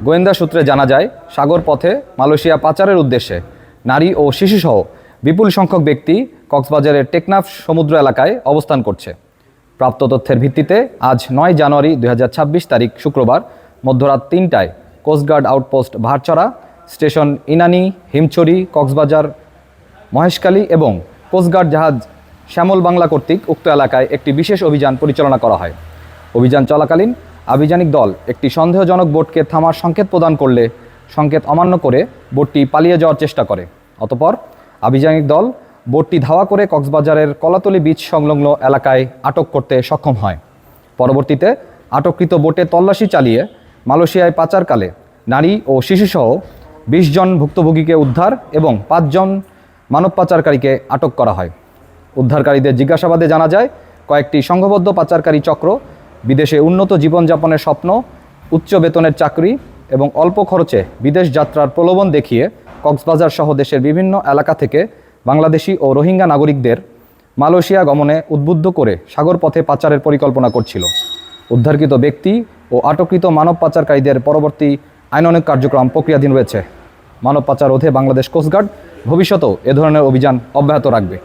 গোয়েন্দা সূত্রে জানা যায়, সাগর পথে মালয়েশিয়া পাচারের উদ্দেশ্যে নারী ও শিশুসহ বিপুল সংখ্যক ব্যক্তি কক্সবাজারের টেকনাফ সমুদ্র এলাকায় অবস্থান করছে। প্রাপ্ত তথ্যের ভিত্তিতে আজ 9 জানুয়ারি 2026 তারিখ শুক্রবার মধ্যরাত 3টায় coast guard outpost Bharchara, station Inani, Himchhari, Cox's Bazar, Maheshkhali এবং কোস্টগার্ড জাহাজ শ্যামল বাংলা কর্তৃক উক্ত এলাকায় একটি বিশেষ অভিযান পরিচালনা করা হয়। অভিযান চলাকালীন আভিযানিক দল একটি সন্দেহজনক বোটকে থামার সংকেত প্রদান করলে সংকেত অমান্য করে বোটটি পালিয়ে যাওয়ার চেষ্টা করে। অতঃপর আভিযানিক দল বোটটি ধাওয়া করে কক্সবাজারের কলাতলী বিচ সংলগ্ন এলাকায় আটক করতে সক্ষম হয়। পরবর্তীতে আটককৃত বোটে তল্লাশি চালিয়ে মালয়েশিয়ায় পাচারকালে নারী ও শিশুসহ 20 জন ভুক্তভোগীকে উদ্ধার এবং 5 জন মানব পাচারকারীকে আটক করা হয়। উদ্ধারকারীদের জিজ্ঞাসাবাদে জানা যায়, কয়েকটি সংঘবদ্ধ পাচারকারী চক্র বিদেশে উন্নত জীবনযাপনের স্বপ্ন, উচ্চ বেতনের চাকরি এবং অল্প খরচে বিদেশ যাত্রার প্রলোভন দেখিয়ে কক্সবাজার সহ দেশের বিভিন্ন এলাকা থেকে বাংলাদেশি ও রোহিঙ্গা নাগরিকদের মালয়েশিয়া গমনে উদ্বুদ্ধ করে সাগর পথে পাচারের পরিকল্পনা করছিল। উদ্ধারকৃত ব্যক্তি ও আটককৃত মানব পাচারকারীদের পরবর্তী আইনানুগ কার্যক্রম প্রক্রিয়াধীন রয়েছে। মানব পাচার রোধে বাংলাদেশ কোস্টগার্ড ভবিষ্যতেও এ ধরনের অভিযান অব্যাহত রাখবে।